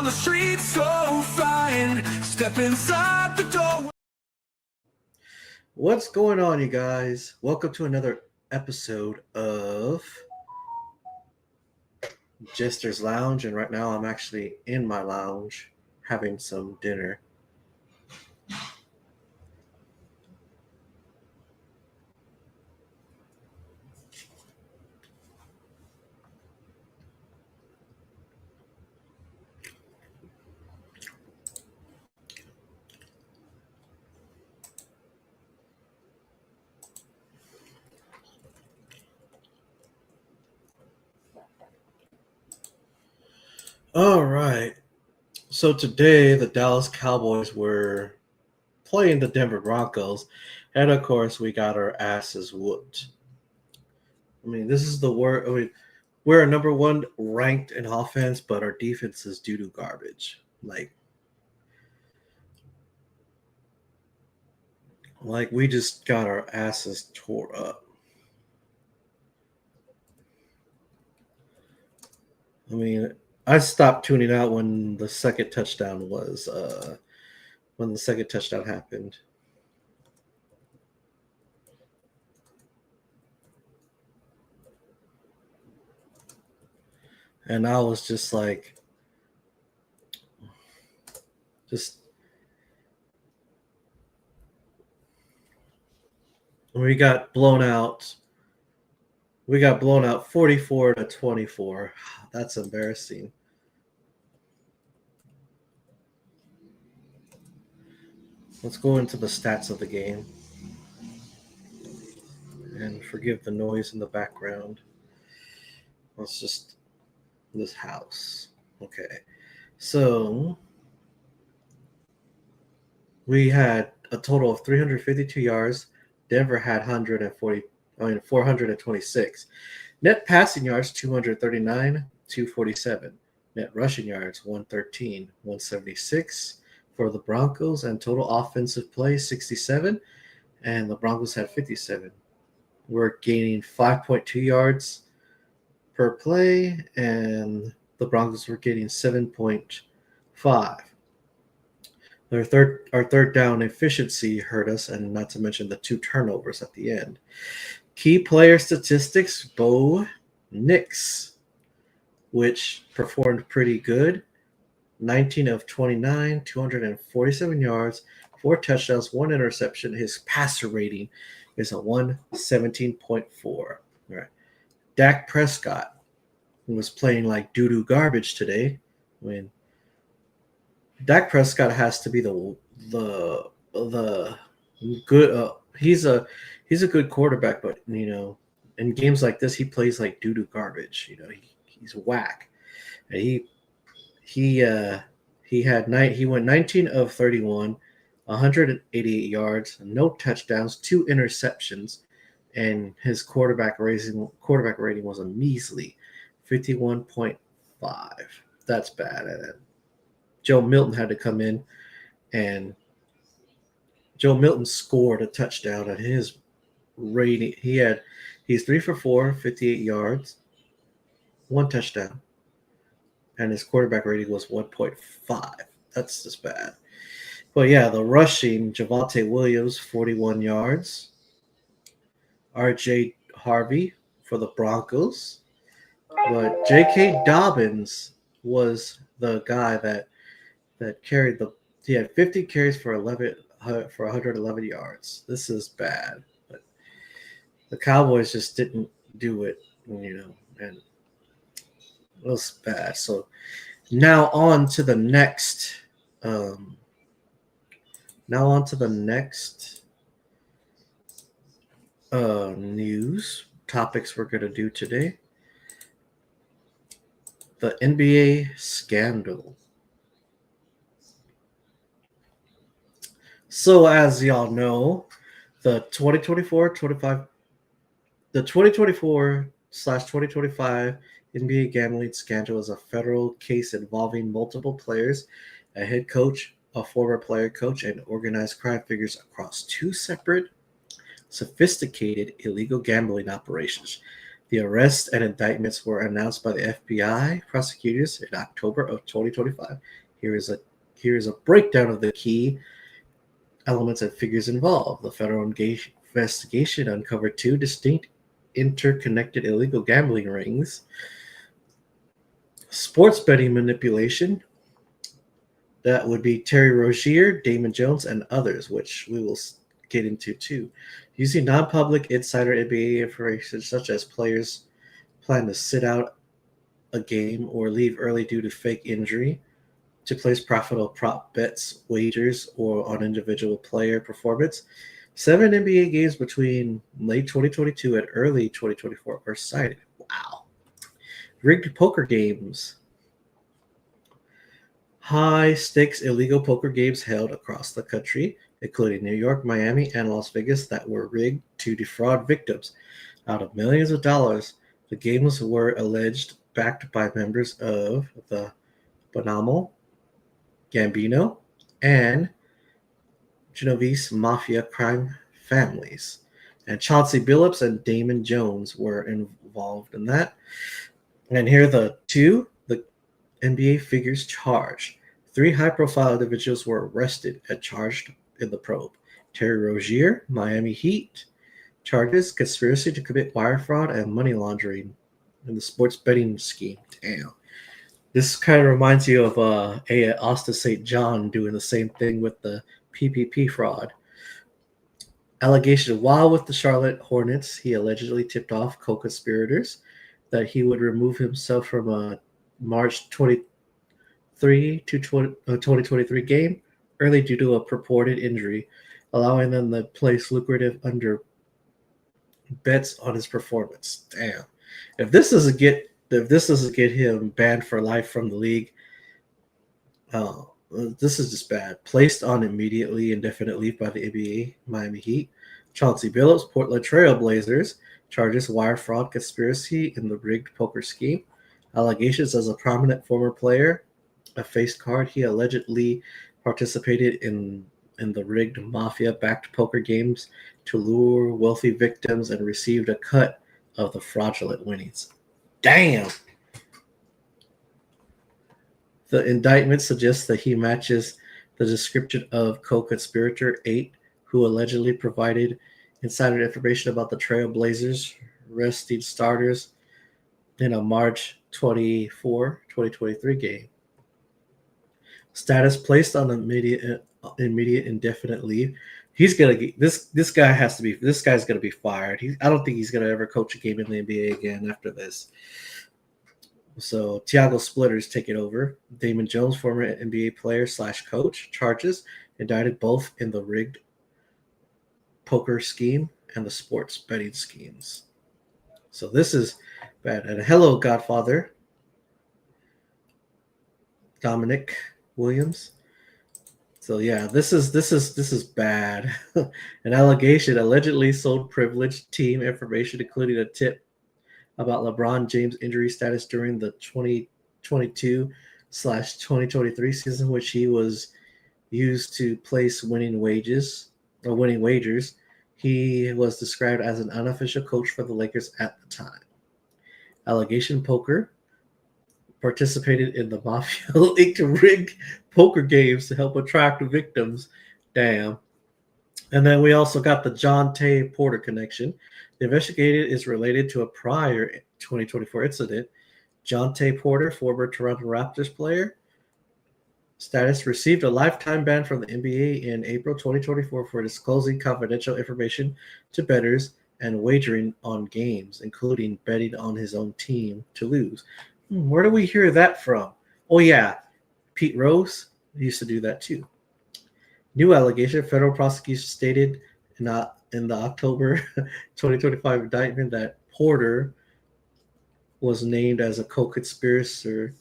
the street so fine. Step inside the door. What's going on, you guys? Welcome to another episode of Jessters Lounge, and right now I'm actually in my lounge having some dinner. All right. So today the Dallas Cowboys were playing the Denver Broncos, and of course we got our asses whooped. I mean, this is the word. We're number one ranked in offense, but our defense is doo-doo garbage. Like we just got our asses tore up. I mean, I stopped tuning out when the second touchdown happened. And I was just like, we got blown out. We got blown out 44-24. That's embarrassing. Let's go into the stats of the game. And forgive the noise in the background. Let's just this house. Okay. So we had a total of 352 yards. Denver had 426. Net passing yards 239, 247. Net rushing yards 113, 176 for the Broncos, and total offensive play 67, and the Broncos had 57. We're gaining 5.2 yards per play, and the Broncos were getting 7.5. Our third down efficiency hurt us, and not to mention the 2 turnovers at the end. Key player statistics, Bo Nix, which performed pretty good. 19 of 29, 247 yards, 4 touchdowns, 1 interception. His passer rating is a 117.4. All right. Dak Prescott, who was playing like doo-doo garbage today. Dak Prescott has to be the good. He's a good quarterback, but in games like this, he plays like doo-doo garbage. He's whack. And he went 19 of 31, 188 yards, no touchdowns, 2 interceptions, and his quarterback rating was a measly 51.5. That's bad. Joe Milton had to come in, and Joe Milton scored a touchdown at his rating. He's 3 for 4, 58 yards, 1 touchdown, and his quarterback rating was 1.5. That's just bad. But yeah, the rushing, Javonte Williams, 41 yards. RJ Harvey for the Broncos. But J.K. Dobbins was the guy that carried he had 50 carries for 111 yards. This is bad. But the Cowboys just didn't do it, and it was bad. So now on to the next news topics we're going to do today. The NBA scandal. So as y'all know, the 2024/2025 NBA gambling scandal is a federal case involving multiple players, a head coach, a former player coach, and organized crime figures across 2 separate, sophisticated illegal gambling operations. The arrests and indictments were announced by the FBI prosecutors in October of 2025. Here is a breakdown of the key elements and figures involved. The federal investigation uncovered two distinct interconnected illegal gambling rings, sports betting manipulation, that would be Terry Rozier, Damon Jones, and others, which we will get into too. Using non-public insider NBA information such as players plan to sit out a game or leave early due to fake injury, to place profitable prop bets, wagers, or on individual player performance. 7 NBA games between late 2022 and early 2024 are cited. Wow. Rigged poker games. High-stakes illegal poker games held across the country, including New York, Miami, and Las Vegas, that were rigged to defraud victims out of millions of dollars. The games were alleged backed by members of the Bonamo, Gambino, and Genovese mafia crime families. And Chauncey Billups and Damon Jones were involved in that. And here are the NBA figures charged. 3 high-profile individuals were arrested and charged in the probe. Terry Rozier, Miami Heat, charges conspiracy to commit wire fraud and money laundering in the sports betting scheme. Damn. This kind of reminds you of Austin St. John doing the same thing with the PPP fraud. Allegation: while with the Charlotte Hornets, he allegedly tipped off co-conspirators that he would remove himself from a March 23 to 2023 game early due to a purported injury, allowing them to place lucrative under bets on his performance. Damn. If this doesn't get him banned for life from the league, this is just bad. Placed on immediately indefinite leave by the NBA Miami Heat. Chauncey Billups, Portland Trail Blazers, charges wire fraud conspiracy in the rigged poker scheme. Allegations: as a prominent former player, a face card, he allegedly participated in the rigged mafia-backed poker games to lure wealthy victims and received a cut of the fraudulent winnings. Damn! The indictment suggests that he matches the description of co-conspirator 8, who allegedly provided insider information about the Trail Blazers resting starters in a March 24, 2023 game. Status: placed on immediate indefinite leave. He's gonna get this guy's gonna be fired. I don't think he's gonna ever coach a game in the NBA again after this. So Tiago Splitters take it over. Damon Jones, former NBA player / coach, charges indicted both in the rigged poker scheme and the sports betting schemes. So this is bad. And hello, Godfather, Dominic Williams. So yeah, this is bad. An allegation: allegedly sold privileged team information, including a tip about LeBron James' injury status during the 2022/2023 season, which he was used to place winning wagers. He was described as an unofficial coach for the Lakers at the time. Allegation: poker, participated in the mafia-linked rigged poker games to help attract victims. Damn. And then we also got the John Tay Porter connection. The investigated is related to a prior 2024 incident. John Tay Porter, former Toronto Raptors player, status: received a lifetime ban from the NBA in April 2024 for disclosing confidential information to bettors and wagering on games, including betting on his own team to lose. Where do we hear that from? Oh yeah, Pete Rose used to do that too. New allegation: federal prosecution stated in the October 2025 indictment that Porter was named as a co-conspirator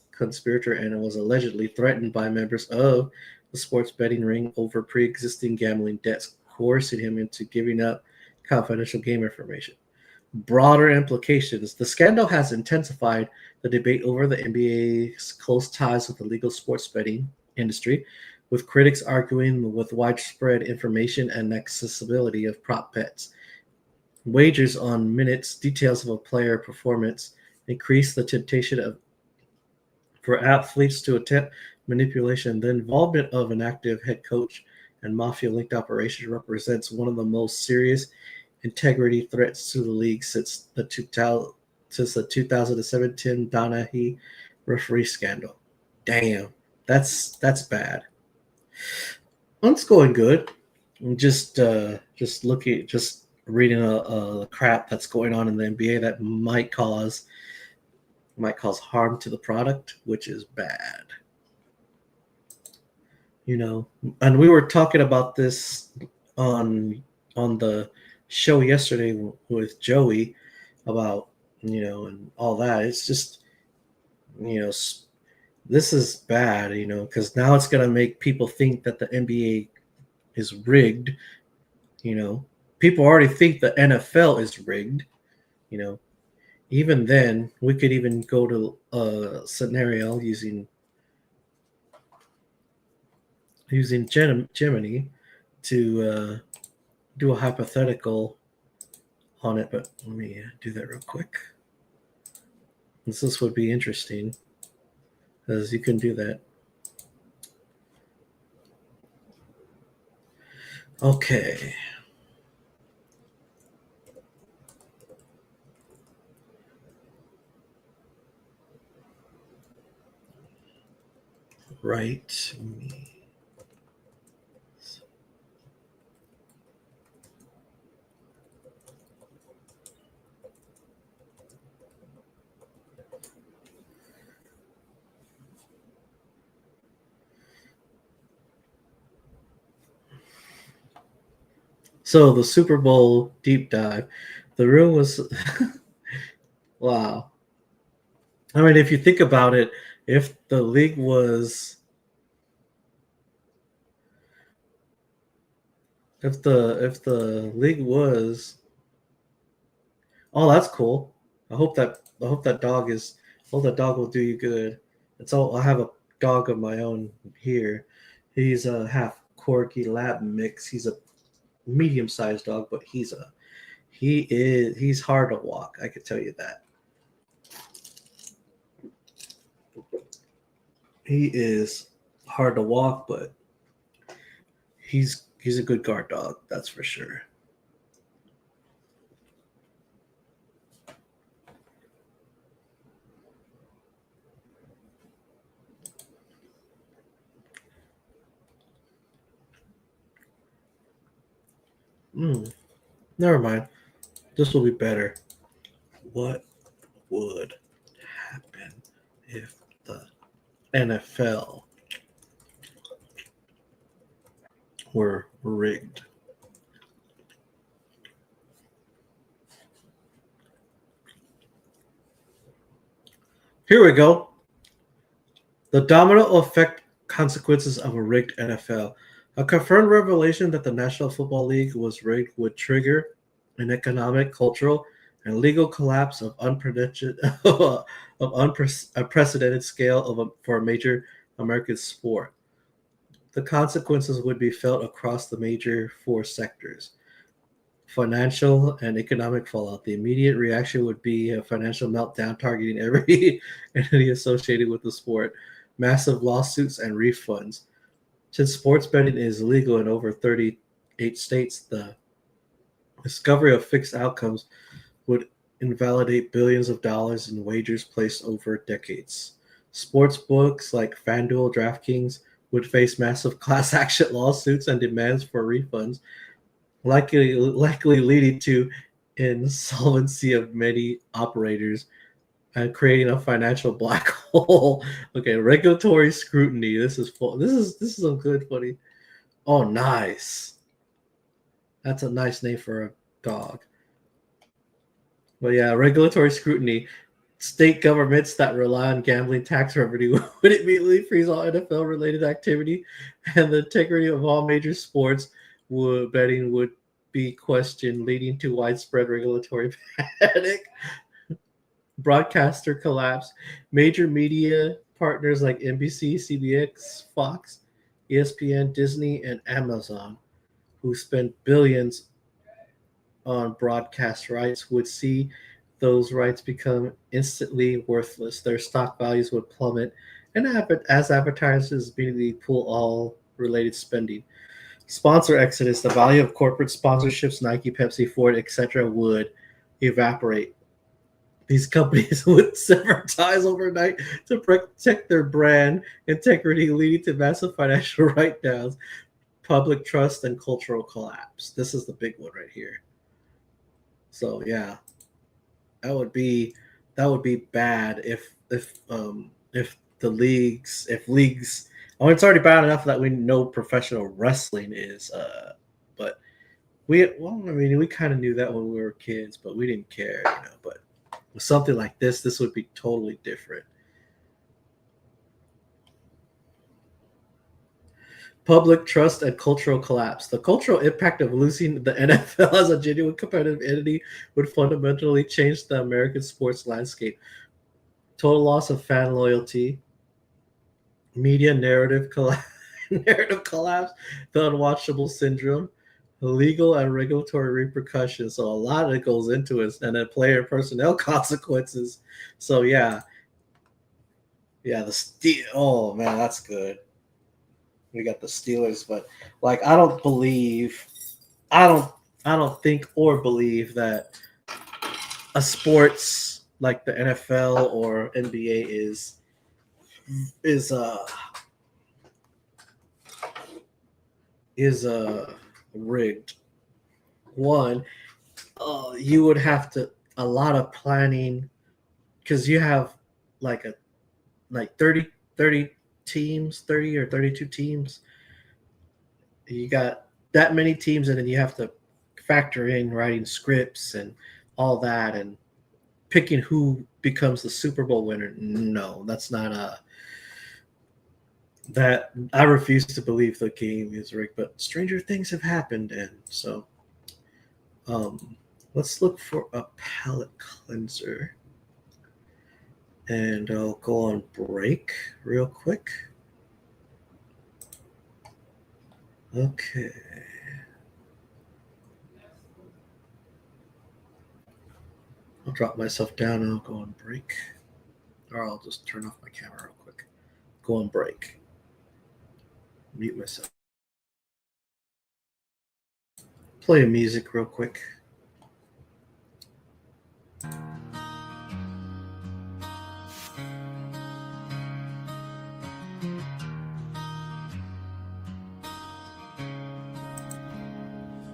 and was allegedly threatened by members of the sports betting ring over pre-existing gambling debts, coercing him into giving up confidential game information. Broader implications: the scandal has intensified the debate over the NBA's close ties with the legal sports betting industry, with critics arguing with widespread information and accessibility of prop bets. wagers on minutes, details of a player performance, increase the temptation for athletes to attempt manipulation. The involvement of an active head coach and mafia-linked operation represents one of the most serious integrity threats to the league since the 2017 Donaghy referee scandal. Damn, that's bad. It's going good. I'm just looking, just reading a crap that's going on in the NBA that might cause harm to the product, which is bad. And we were talking about this on the show yesterday with Joey about and all that. It's just you know this is bad, because now it's gonna make people think that the NBA is rigged. People already think the NFL is rigged. You know, Even then, we could even go to a scenario using Gemini to do a hypothetical on it. But let me do that real quick. This would be interesting, because you can do that. Okay. Right. So the Super Bowl deep dive, the room was wow. I mean, if you think about it, if the league was if the league was oh, that's cool. I hope that dog will do you good. It's all I have a dog of my own here. He's a half corgi lab mix. He's a medium-sized dog, but he's hard to walk, I could tell you that. He is hard to walk, but he's a good guard dog, that's for sure. Never mind. This will be better. What would happen if the NFL were rigged? Here we go. The domino effect consequences of a rigged NFL. A confirmed revelation that the National Football League was rigged would trigger an economic, cultural, and legal collapse of unprecedented scale for a major American sport. The consequences would be felt across the major four sectors: financial and economic fallout. The immediate reaction would be a financial meltdown targeting every entity associated with the sport, massive lawsuits and refunds. Since sports betting is legal in over 38 states, the discovery of fixed outcomes would invalidate billions of dollars in wagers placed over decades. Sports books like FanDuel, DraftKings would face massive class action lawsuits and demands for refunds, likely leading to insolvency of many operators and creating a financial black hole. Okay, regulatory scrutiny. This is full. This is a good funny. Oh, nice. That's a nice name for a dog. But yeah, regulatory scrutiny. State governments that rely on gambling tax revenue would immediately freeze all NFL-related activity, and the integrity of all major sports betting would be questioned, leading to widespread regulatory panic. Broadcaster collapse. Major media partners like NBC, CBS, Fox, ESPN, Disney, and Amazon, who spent billions on broadcast rights would see those rights become instantly worthless. Their stock values would plummet, and as advertisers immediately pull all related spending. Sponsor exodus, the value of corporate sponsorships, Nike, Pepsi, Ford, etc., would evaporate. These companies would sever ties overnight to protect their brand integrity, leading to massive financial write-downs, public trust, and cultural collapse. This is the big one right here. So yeah, that would be bad if the leagues. I mean, it's already bad enough that we know professional wrestling is, but I mean, we kind of knew that when we were kids, but we didn't care, But with something like this would be totally different. Public trust and cultural collapse. The cultural impact of losing the NFL as a genuine competitive entity would fundamentally change the American sports landscape. Total loss of fan loyalty, media narrative collapse, the unwatchable syndrome, legal and regulatory repercussions. So a lot of it goes into it, and then player personnel consequences. So yeah, the Steel. Oh man, that's good. We got the Steelers, but like I don't think or believe that a sports like the NFL or NBA is rigged. One, you would have to a lot of planning because you have like 30 teams, 30 or 32 teams. You got that many teams, and then you have to factor in writing scripts and all that and picking who becomes the Super Bowl winner. No, that's not that I refuse to believe the game is rigged, but stranger things have happened, and so let's look for a palate cleanser. And I'll go on break real quick. Okay. I'll drop myself down and I'll go on break. Or I'll just turn off my camera real quick. Go on break. Mute myself. Play music real quick.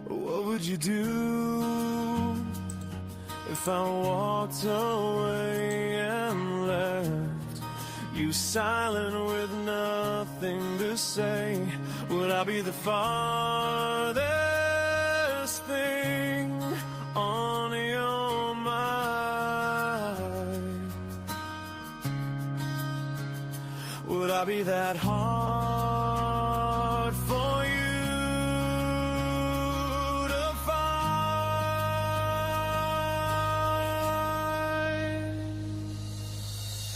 What would you do if I walked away and left you silent with nothing to say? Would I be the farthest thing on your mind? Would I be that hard for you to find?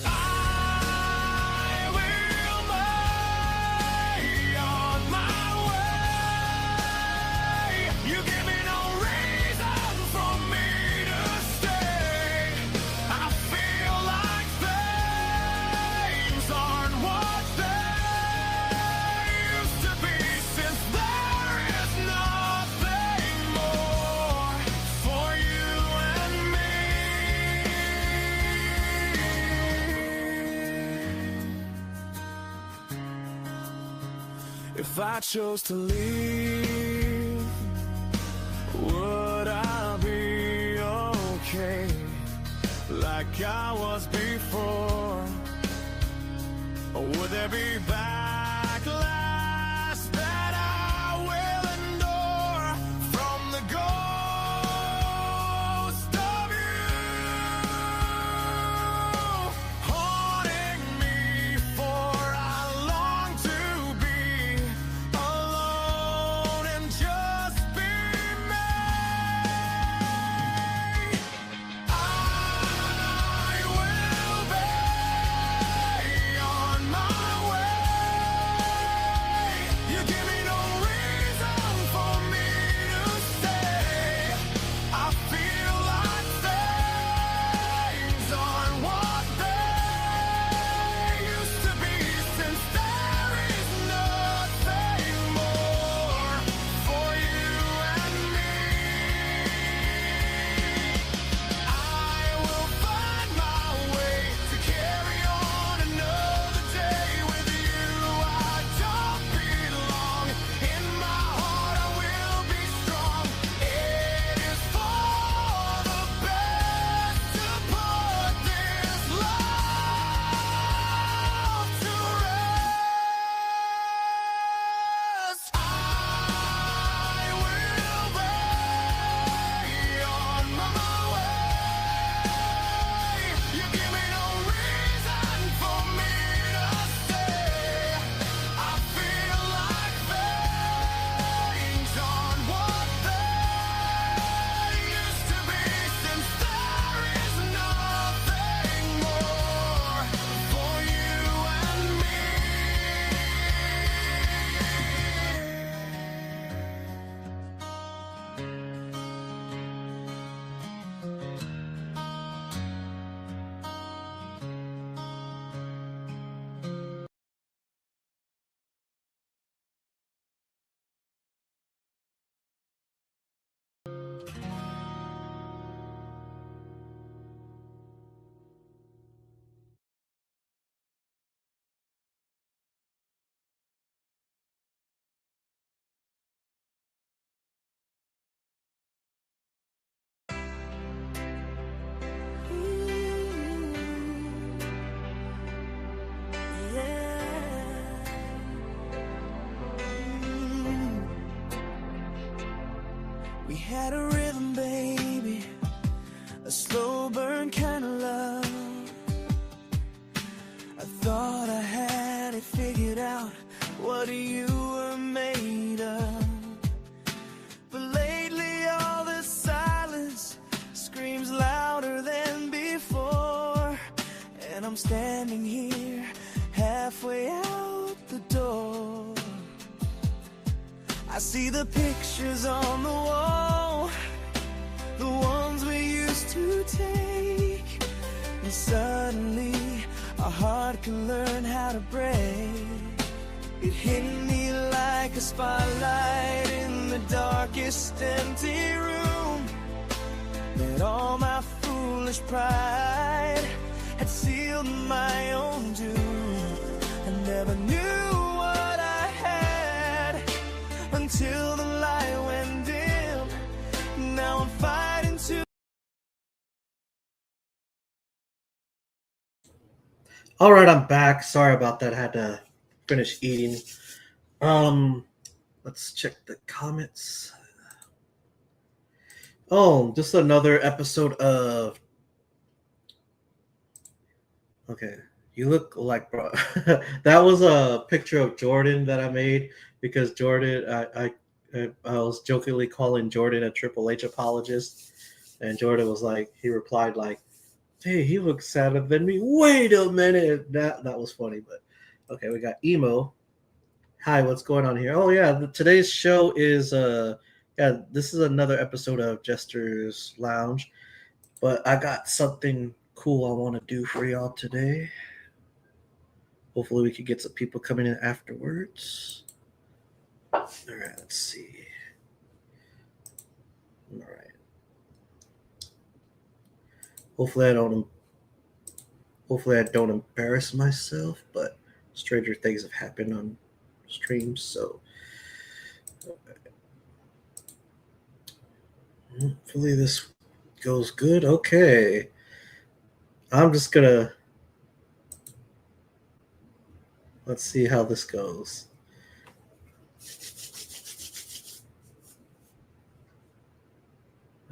I will make on my way. You give me no reason for me to stay. I feel like things aren't what they used to be, since there is nothing more for you and me. If I chose to leave, would I be okay like I was before? Or would there be backlash that I will endure from the ghost of you haunting me? For I long to be alone and just be me. I will be on my way. slow burn kind of love. I thought I had it figured out, what you were made of. But lately all the silence screams louder than before. And I'm standing here halfway out the door. I see the pictures on the wall, the ones we used to take. And suddenly our heart can learn how to break. It hit me like a spotlight in the darkest empty room, that all my foolish pride had sealed my own doom. I never knew what I had until the light went dim. Now I'm fighting to. All right, I'm back. Sorry about that. I had to finish eating. Let's check the comments. Oh, just another episode of. Okay, you look like bro. That was a picture of Jordan that I made because Jordan. I was jokingly calling Jordan a Triple H apologist, and Jordan was like, he replied like, "Hey, he looks sadder than me." Wait a minute, that was funny, but okay, we got Emo. Hi, what's going on here? Oh yeah, today's show is yeah, this is another episode of Jessters Lounge, but I got something cool I want to do for y'all today. Hopefully we can get some people coming in afterwards. All right, let's see. All right. Hopefully I don't embarrass myself, but stranger things have happened on streams, so hopefully this goes good. Okay. I'm just gonna let's see how this goes.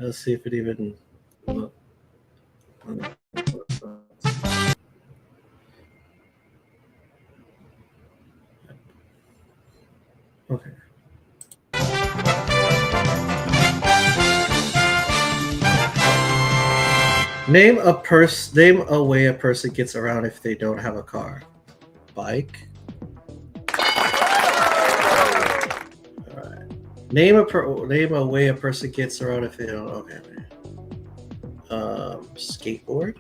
Let's see if it even okay. Name a way a person gets around if they don't have a car. Bike. All right. Name a way a person gets around if they don't. Okay. Skateboard.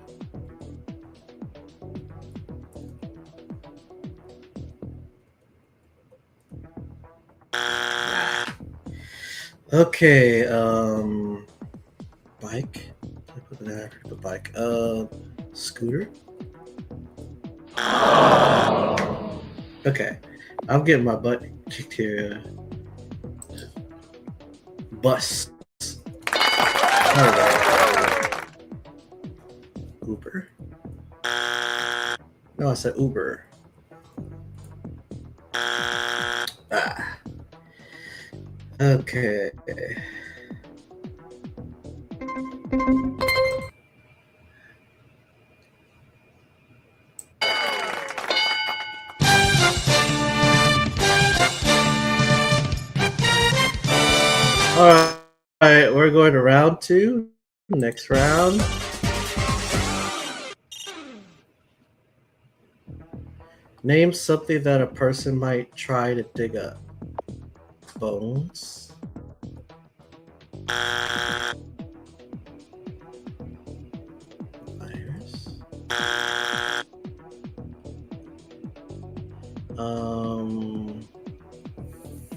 Okay. Bike. I put that after the bike. Scooter. Okay, I'm getting my butt kicked here. Bus. Right. Uber. No, I said Uber. Ah. Okay. All right, we're going to round 2. Next round. Name something that a person might try to dig up. Bones. Virus.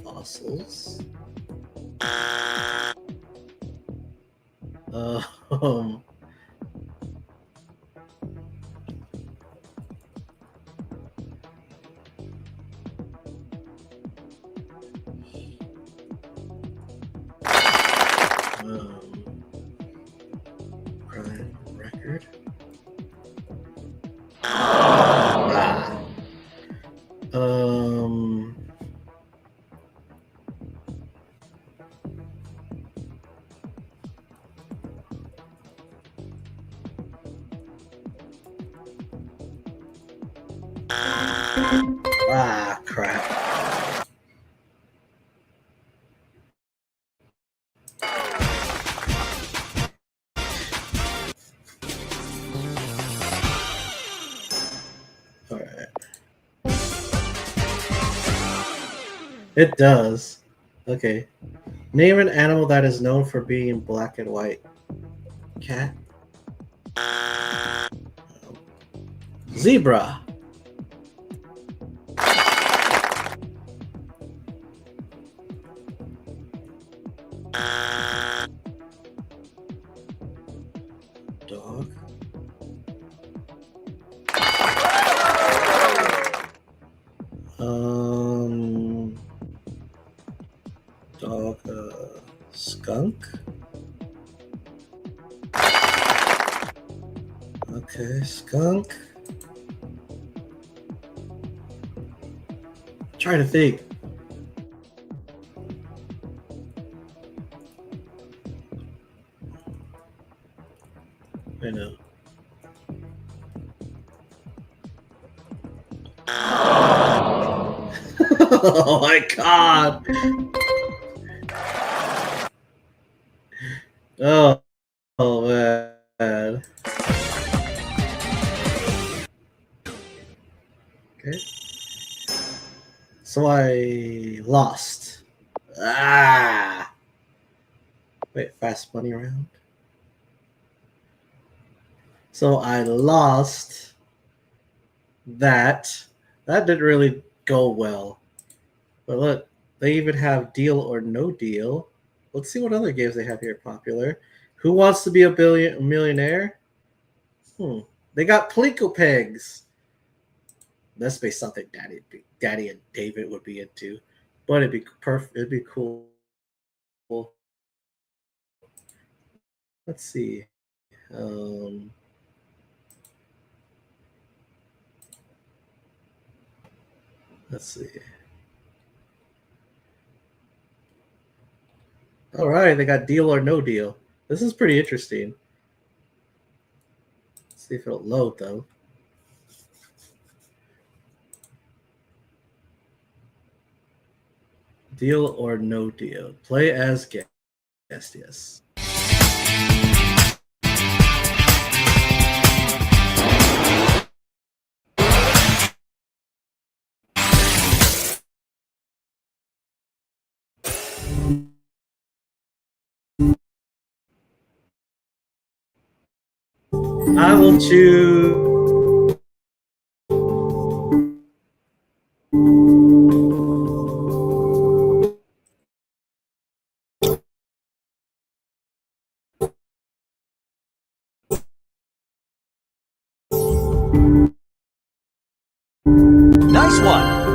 Fossils. Um, crime record. Ah. Ah, crap. All right. It does. Okay. Name an animal that is known for being black and white. Cat. Zebra. Dog. Dog. Skunk. Okay, skunk. Trying to think. I know. Oh my god. Oh, oh man. Okay. So I lost. Ah. Wait, fast money round. So I lost that. That didn't really go well. But look, they even have Deal or No Deal. Let's see what other games they have here popular. Who Wants to Be a Millionaire? They got Plinko Pegs. Must be something Daddy and David would be into. But it'd be perfect. It'd be cool. Let's see. Um, let's see. All right, they got Deal or No Deal. This is pretty interesting. Let's see if it'll load though. Deal or No Deal. Play as guest. Yes. I will choose. Nice one.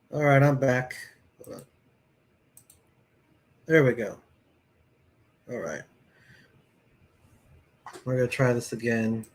All right, I'm back. There we go. All right. We're going to try this again.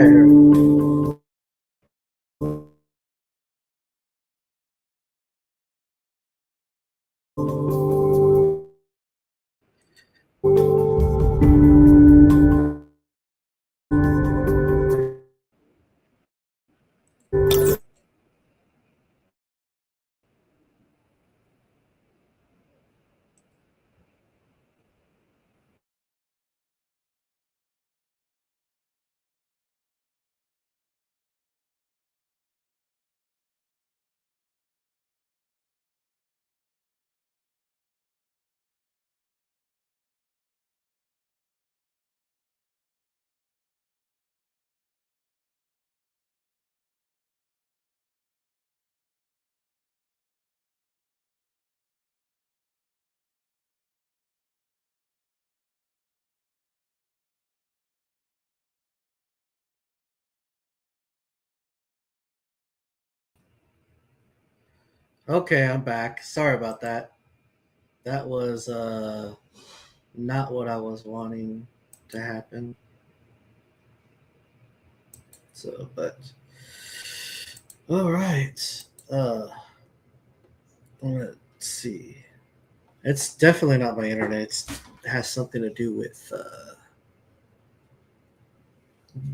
Okay. Okay, I'm back. Sorry about that. That was not what I was wanting to happen. So, but all right. Let's see. It's definitely not my internet. It has something to do with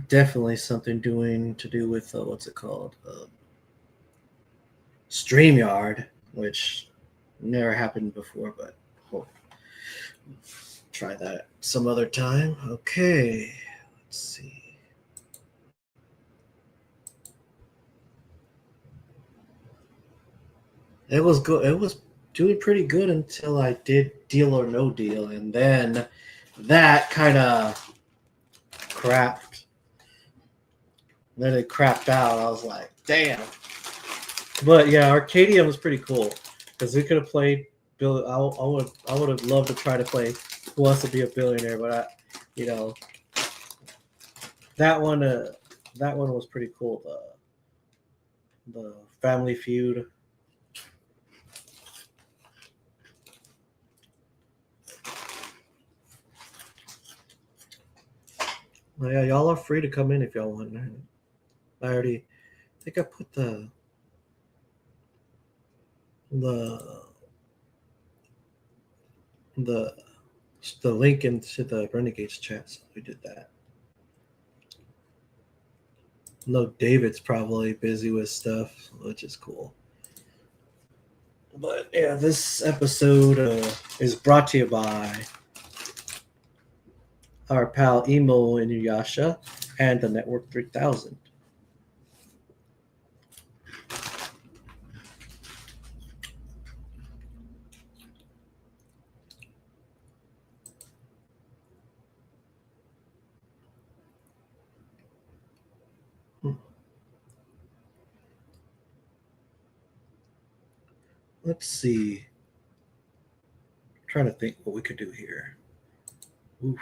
definitely something doing to do with what's it called? StreamYard, which never happened before, but we'll try that some other time. Okay, let's see. It was good. It was doing pretty good until I did Deal or No Deal, and then that kind of crapped. Then it crapped out. I was like, damn. But yeah, Arcadia was pretty cool because we could have played. Bill, I would have loved to try to play Who Wants to Be a Billionaire, but you know, that one, that one was pretty cool. The Family Feud. Well, yeah, y'all are free to come in if y'all want. I already think I put the the the link into the Renegades chat, so we did that. No, David's probably busy with stuff, which is cool. But yeah, this episode is brought to you by our pal Emo Inuyasha and the Network 3000. Let's see. I'm trying to think what we could do here. Oof.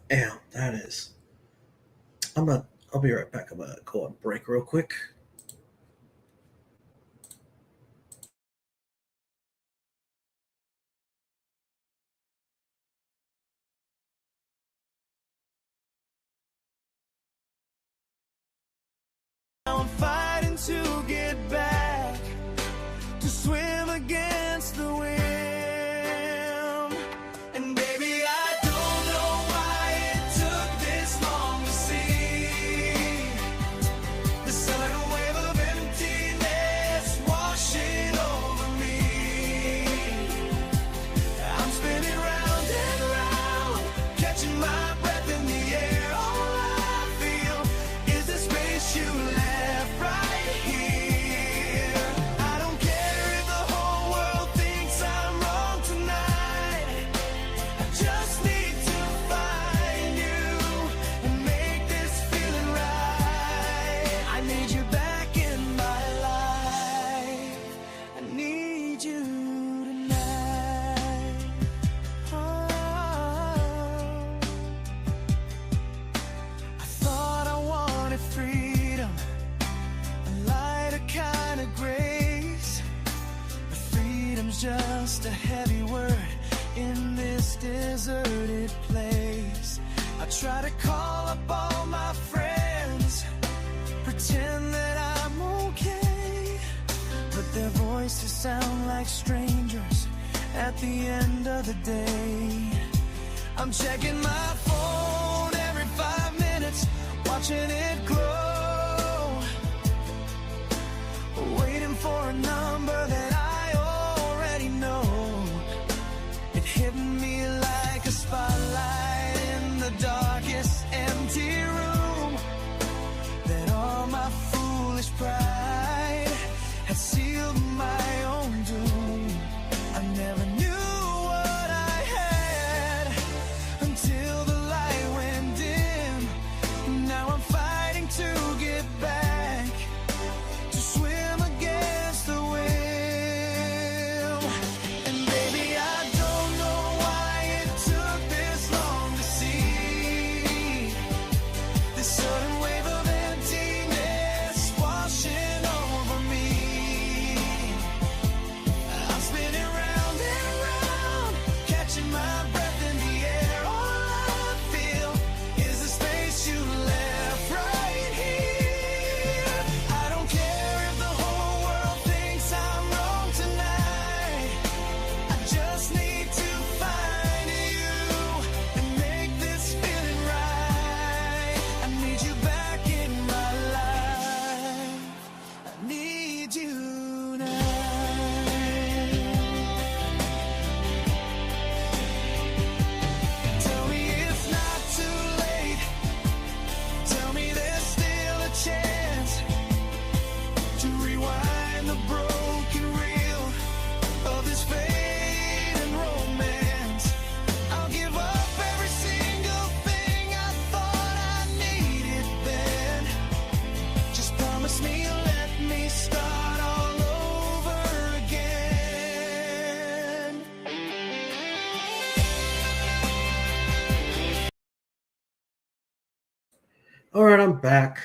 Damn, that is. I'll be right back. I'm gonna go on break real quick. I'm fighting to get back, to swim against the wind. And baby, I don't know why it took this long to see the sudden wave of emptiness washing over me. I'm spinning round and round, catching my breath in the air. All I feel is the space you left right here. I don't care if the whole world thinks I'm wrong tonight. I just need to find you and make this feeling right. I need you back in my life. I need you tonight. Oh. I thought I wanted freedom, a lighter kind of grace, but freedom's just a heavy word in this this deserted place. I try to call up all my friends, pretend that I'm okay, but their voices sound like strangers at the end of the day. I'm checking my phone every 5 minutes, watching it glow, waiting for a number that I already know. It hit me like a spotlight in the darkest empty room, that all my foolish pride had sealed my own doom. I never knew what I had until the light went dim. Now I'm fighting to get back, to swim against the wind. And baby, I don't know why it took this long to see this sudden wave of emptiness washing over me. I'm spinning round and round, catching my breath in the air. All I feel is the space you left right here. I don't care if the whole world thinks I'm wrong tonight. I just need to find you and make this feeling right. I need you back in my life. I need you now. Tell me it's not too late. Tell me there's still a chance to rewind the broken reel of this fading romance. I'll give up every single thing I thought I needed then. Just promise me you'll let me start all over again. All right, I'm back.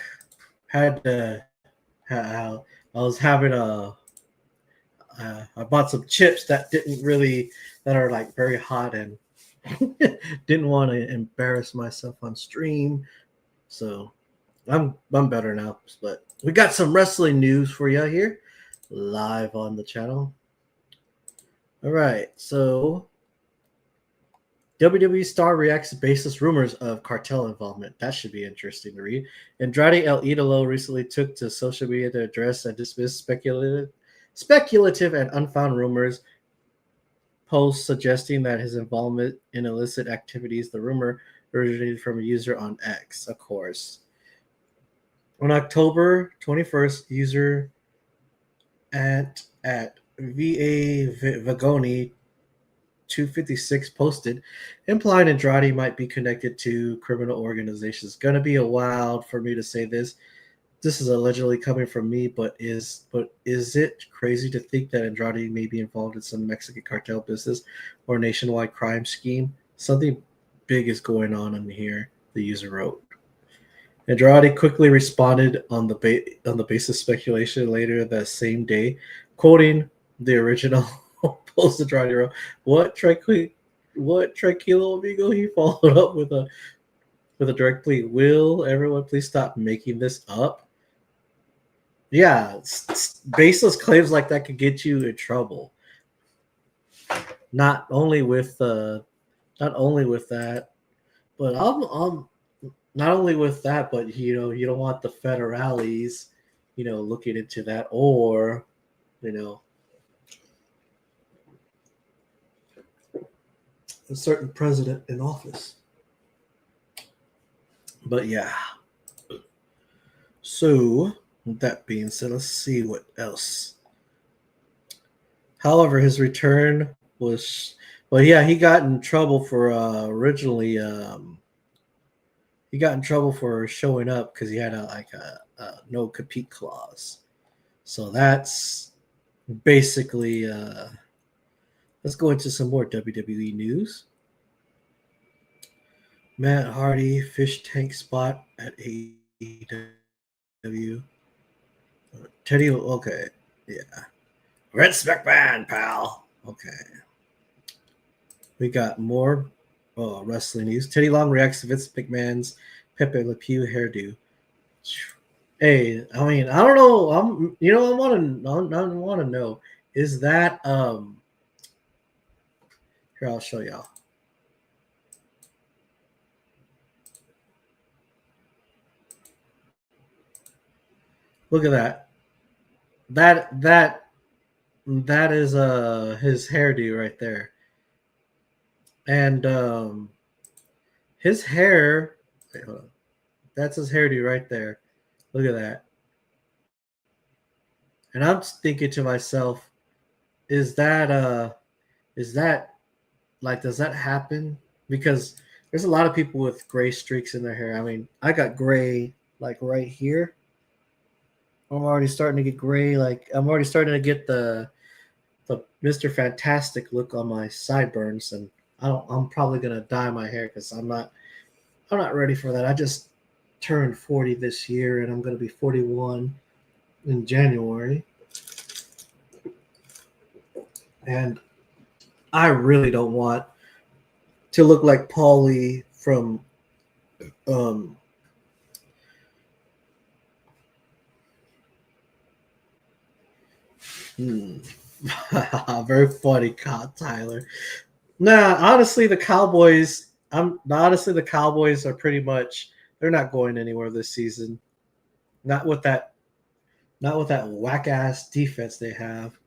Had I was having I bought some chips that are like very hot, and didn't want to embarrass myself on stream. So I'm better now. But we got some wrestling news for you here, live on the channel. All right, so WWE star reacts to baseless rumors of cartel involvement. That should be interesting to read. Andrade El Idolo recently took to social media to address and dismiss speculative and unfound rumors, posts suggesting that his involvement in illicit activities. The rumor originated from a user on X, of course. On October 21st, user at VA Vagoni 256 posted, implying Andrade might be connected to criminal organizations. Gonna be a while for me to say this. This is allegedly coming from me, but is it crazy to think that Andrade may be involved in some Mexican cartel business or nationwide crime scheme? Something big is going on in here, the user wrote. Andrade quickly responded on the basis of speculation later that same day, quoting the original post. Andrade wrote, "What tranquilo amigo?" He followed up with a direct plea: "Will everyone please stop making this up?" Yeah, baseless claims like that could get you in trouble. Not only with that, but not only with that, but you don't want the federales, looking into that, or a certain president in office. But yeah. So with that being said, let's see what else. However, his return was, well, yeah, he got in trouble for originally. He got in trouble for showing up because he had a no compete clause. So that's basically. Let's go into some more WWE news. Matt Hardy fish tank spot at AEW. Teddy, okay, yeah. Red McMahon, pal. Okay. We got more wrestling news. Teddy Long reacts to Vince McMahon's Pepe Le Pew hairdo. Hey, I mean, I don't know. I want to know. Is that Here, I'll show y'all. Look at that. That is his hairdo right there. And his hair, wait, hold on. That's his hairdo right there. Look at that. And I'm thinking to myself, is that like, does that happen? Because there's a lot of people with gray streaks in their hair. I mean, I got gray like right here. I'm already starting to get gray. Like, I'm already starting to get the Mr. Fantastic look on my sideburns, and I'm probably gonna dye my hair because I'm not ready for that. I just turned 40 this year, and I'm gonna be 41 in January, and I really don't want to look like Paulie from um very funny, Tyler. Nah, honestly, the Cowboys. The Cowboys are pretty much. They're not going anywhere this season. Not with that. Not with that whack ass defense they have,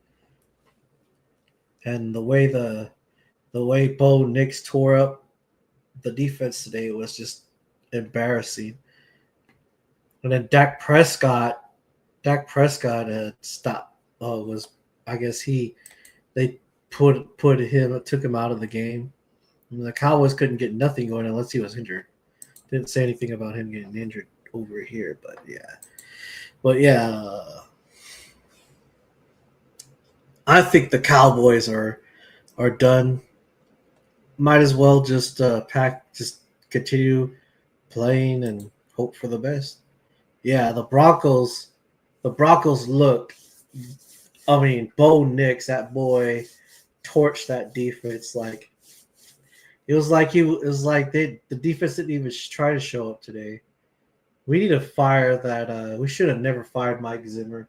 and the way Bo Nix tore up the defense today was just embarrassing. And then Dak Prescott stopped. Was I guess they took him out of the game. And the Cowboys couldn't get nothing going unless he was injured. Didn't say anything about him getting injured over here, but yeah. I think the Cowboys are done. Might as well just just continue playing and hope for the best. Yeah, the Broncos look. I mean, Bo Nix, that boy, torched that defense. Like it was like the defense didn't even try to show up today. We need to fire that. We should have never fired Mike Zimmer.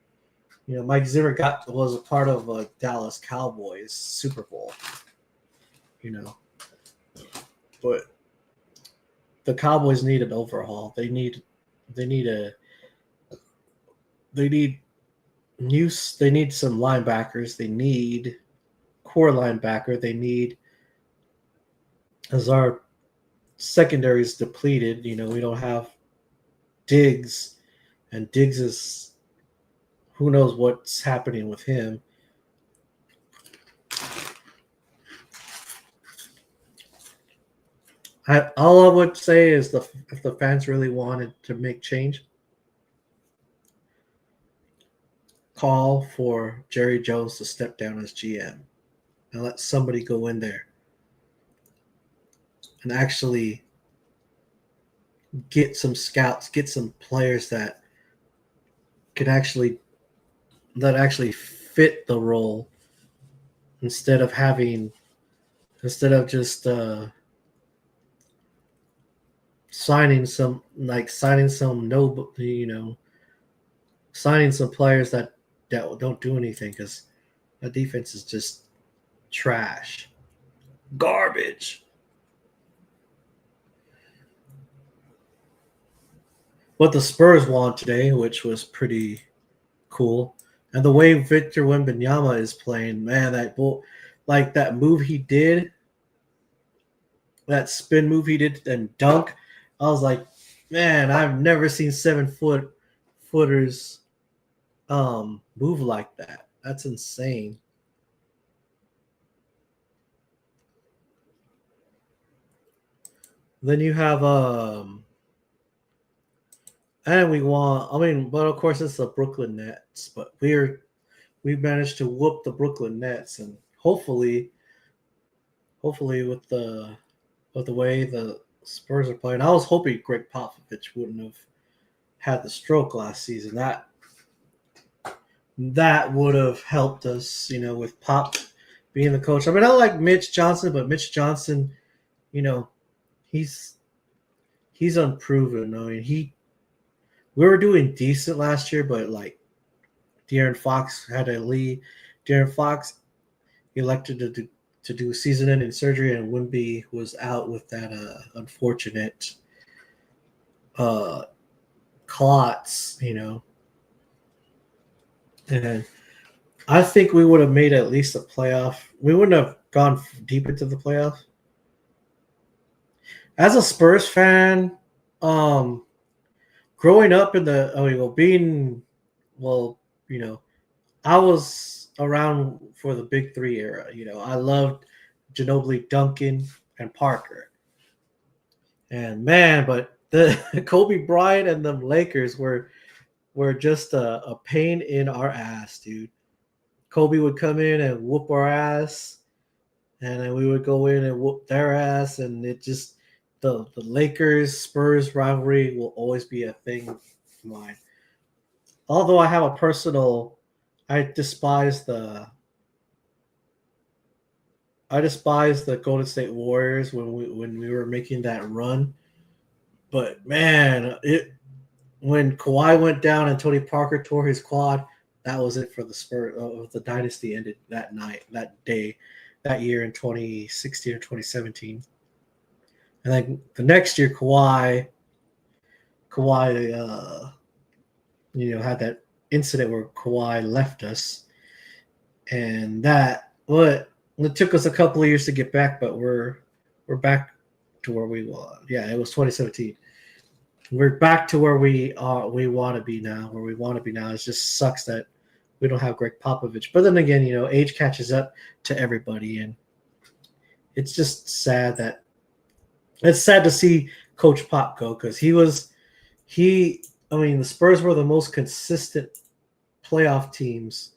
You know, Mike Zimmer was a part of Dallas Cowboys Super Bowl. You know, but the Cowboys need an overhaul. They need a they need they need some linebackers. They need core linebacker. They need, as our secondary is depleted. You know, we don't have Diggs, and Diggs is, who knows what's happening with him. All I would say is if the fans really wanted to make change, call for Jerry Jones to step down as GM and let somebody go in there and actually get some scouts, get some players that could actually fit the role instead of just signing some signing some players that don't do anything, because the defense is just trash, garbage. What the Spurs won today, which was pretty cool, and the way Victor Wembanyama is playing, man, like that move he did, that spin move he did and dunk, I was like, man, I've never seen 7-footers move like that. That's insane. Then you have and we won. I mean, but of course it's the Brooklyn Nets, but we managed to whoop the Brooklyn Nets, and hopefully with the way the Spurs are playing, I was hoping Greg Popovich wouldn't have had the stroke last season. That would have helped us, you know, with being the coach. I mean, I like Mitch Johnson, but Mitch Johnson, you know, he's unproven. I mean, we were doing decent last year, but like De'Aaron Fox had a lead. De'Aaron Fox elected to do season-ending surgery, and Wimby was out with that unfortunate clots, And I think we would have made at least a playoff. We wouldn't have gone deep into the playoffs. As a Spurs fan, growing up in the I was around for the Big Three era. I loved Ginobili, Duncan, and Parker. And man, but the Kobe Bryant and the Lakers were just a pain in our ass, dude. Kobe would come in and whoop our ass, and then we would go in and whoop their ass, and it just the Lakers Spurs rivalry will always be a thing of mine. Although I have I despise the Golden State Warriors when we were making that run. But man, when Kawhi went down and Tony Parker tore his quad, that was it for the Spurs. The dynasty ended that night, that day, that year in 2016 or 2017. And then the next year, Kawhi, had that incident where Kawhi left us, and it took us a couple of years to get back, but we're back to where we were. Yeah, it was 2017. We're back to where we want to be now. Where we want to be now. It just sucks that we don't have Greg Popovich. But then again, age catches up to everybody, and it's just sad to see Coach Pop go, because the Spurs were the most consistent playoff teams,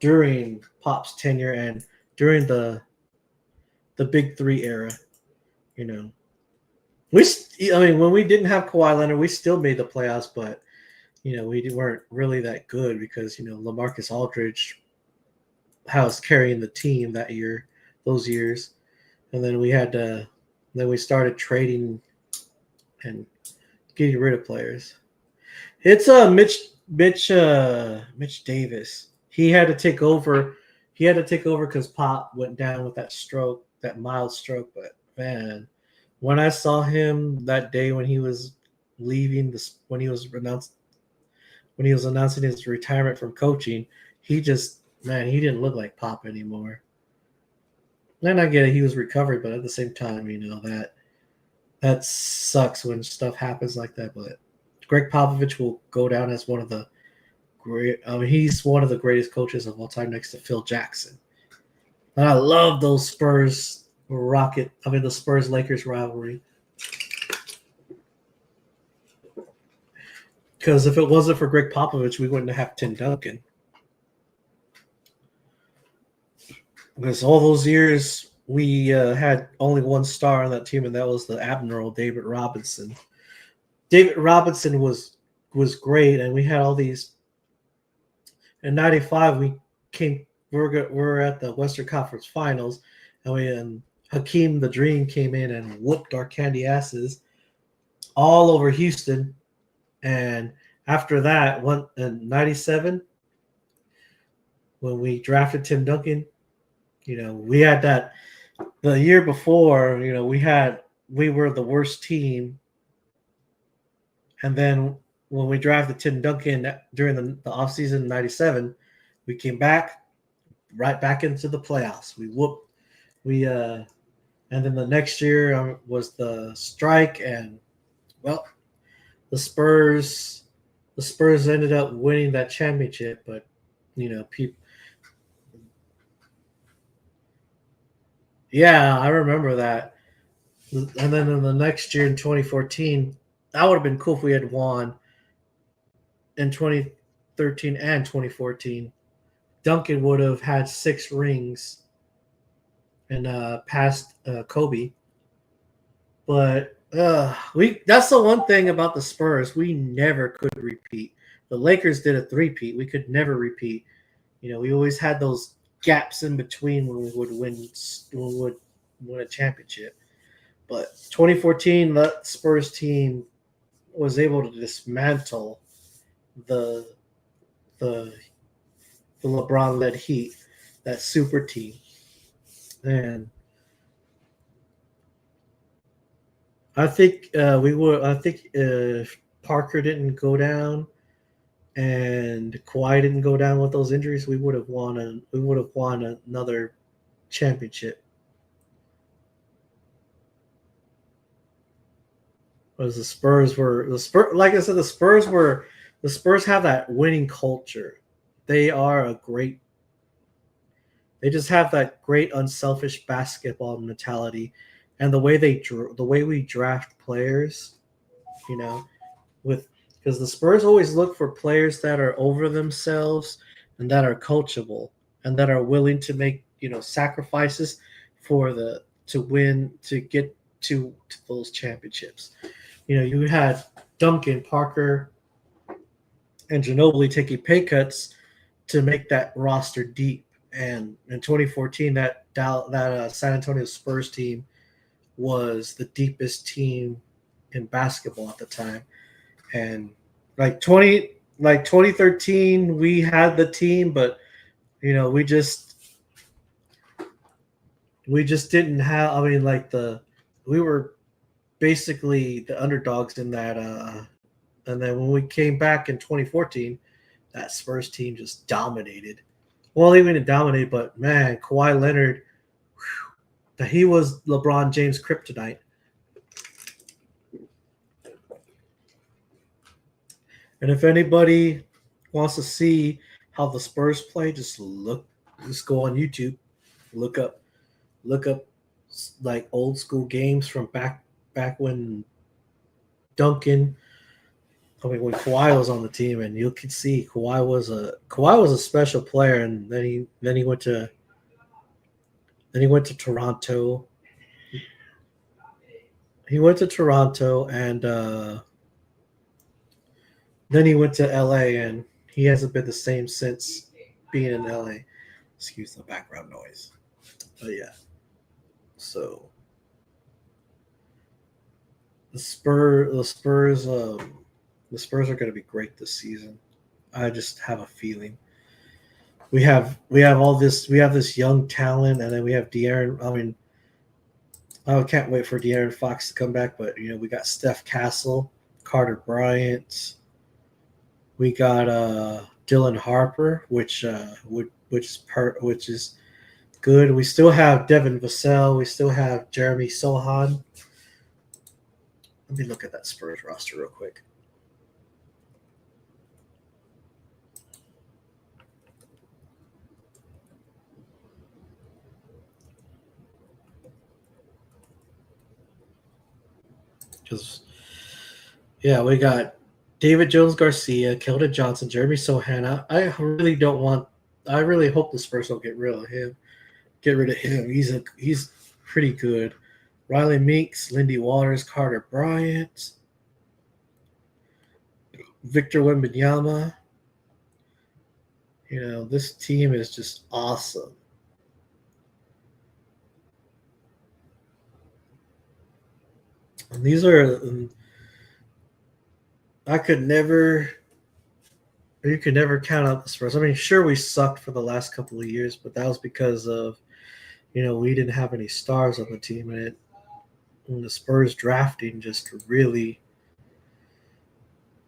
during Pop's tenure and during the Big Three era. When we didn't have Kawhi Leonard, we still made the playoffs, but we weren't really that good because LaMarcus Aldridge was carrying the team those years, and then we started trading and getting rid of players. It's Mitch Davis. He had to take over. Because Pop went down with that mild stroke. But man, when I saw him that day when he was leaving, when he was announcing his retirement from coaching, he didn't look like Pop anymore. And I get it, he was recovered, but at the same time, that sucks when stuff happens like that. But Greg Popovich will go down as one of the great. He's one of the greatest coaches of all time, next to Phil Jackson. And I love those the Spurs Lakers rivalry. Because if it wasn't for Greg Popovich, we wouldn't have Tim Duncan. Because all those years, we had only one star on that team, and that was the Admiral David Robinson. David Robinson was great, and we had all these. In '95, we were at the Western Conference Finals, and Hakeem the Dream came in and whooped our candy asses all over Houston. And after that, in '97, when we drafted Tim Duncan, we had that. The year before, we were the worst team. And then when we drafted Tim Duncan during the offseason in '97, we came right back into the playoffs. And then the next year was the strike, and the Spurs ended up winning that championship, but people. Yeah, I remember that. And then in the next year in 2014, that would have been cool if we had won in 2013 and 2014. Duncan would have had 6 rings and passed Kobe. But that's the one thing about the Spurs. We never could repeat. The Lakers did a 3-peat. We could never repeat. We always had those gaps in between when we would win a championship. But 2014, the Spurs team was able to dismantle the the the LeBron led Heat, that super team, and I think we would. I think if Parker didn't go down and Kawhi didn't go down with those injuries, we would have won. We would have won another championship. Because the Spurs, like I said, the Spurs have that winning culture. They are a great. They just have that great unselfish basketball mentality, and the way we draft players, you know, with because the Spurs always look for players that are over themselves and that are coachable and that are willing to make sacrifices for the to win to get to those championships. You had Duncan, Parker, and Ginobili taking pay cuts to make that roster deep. And in 2014, that San Antonio Spurs team was the deepest team in basketball at the time. And like 2013, we had the team, but we just didn't have. I mean, we were basically the underdogs in that. And then when we came back in 2014, that Spurs team just dominated. Well, they didn't dominate, but man, Kawhi Leonard, that he was LeBron James' kryptonite. And if anybody wants to see how the Spurs play, just go on YouTube, look up, look up like old school games from back when Duncan. I mean, when Kawhi was on the team, and you could see Kawhi was a special player, and then he went to Toronto. He went to Toronto, and then he went to LA, and he hasn't been the same since being in LA. Excuse the background noise. But yeah. So the Spurs are going to be great this season. I just have a feeling. We have this young talent, and then we have De'Aaron. I mean, I can't wait for De'Aaron Fox to come back, but we got Steph Castle, Carter Bryant. We got Dylan Harper, which is good. We still have Devin Vassell. We still have Jeremy Sohan. Let me look at that Spurs roster real quick. Because, yeah, we got David Jones Garcia, Keldon Johnson, Jeremy Sohan. I really hope the Spurs don't get rid of him. He's pretty good. Riley Meeks, Lindy Waters, Carter Bryant, Victor Wembanyama. This team is just awesome. And these are you could never count out the Spurs. I mean, sure, we sucked for the last couple of years, but that was because of we didn't have any stars on the team, and the Spurs drafting just really.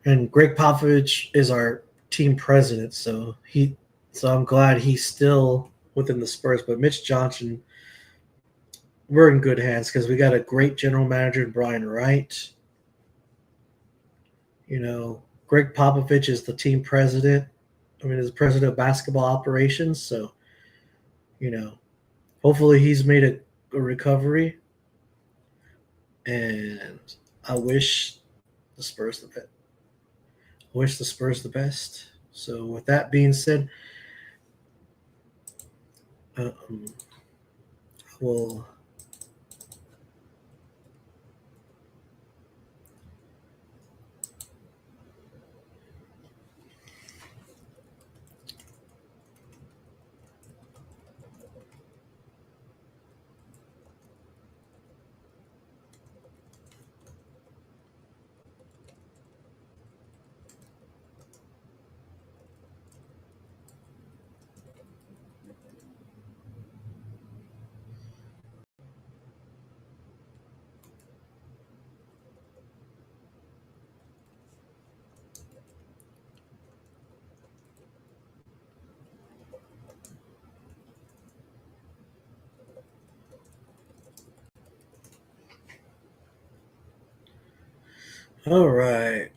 And Greg Popovich is our team president, so I'm glad he's still within the Spurs. But Mitch Johnson, we're in good hands because we got a great general manager in Brian Wright. Greg Popovich is the team president. I mean, is the president of basketball operations. So, hopefully he's made a recovery. And I wish the Spurs the best. So, with that being said, we'll. All right.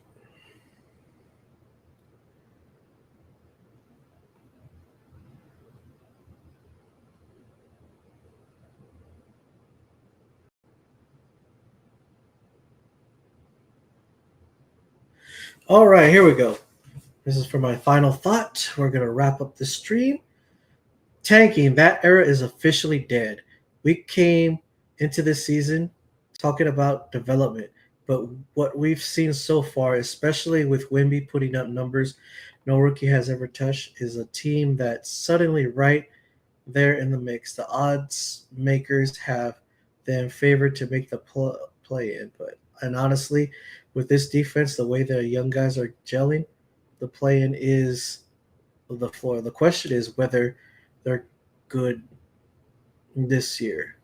All right, here we go. This is for my final thought. We're going to wrap up the stream. Tanking, that era is officially dead. We came into this season talking about development, but what we've seen so far, especially with Wimby putting up numbers no rookie has ever touched, is a team that's suddenly right there in the mix. The odds makers have them favored to make the play in, but and honestly, with this defense, the way the young guys are gelling, the play in is the floor. The question is whether they're good this year.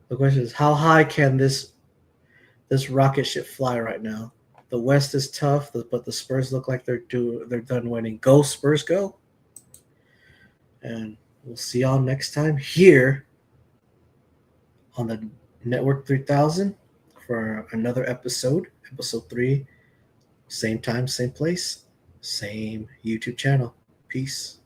The question is how high can this rocket ship fly right now? The West is tough, but the Spurs look like they're done winning. Go Spurs, go! And we'll see y'all next time here on the Network 3000 for another episode 3, same time, same place, same YouTube channel. Peace.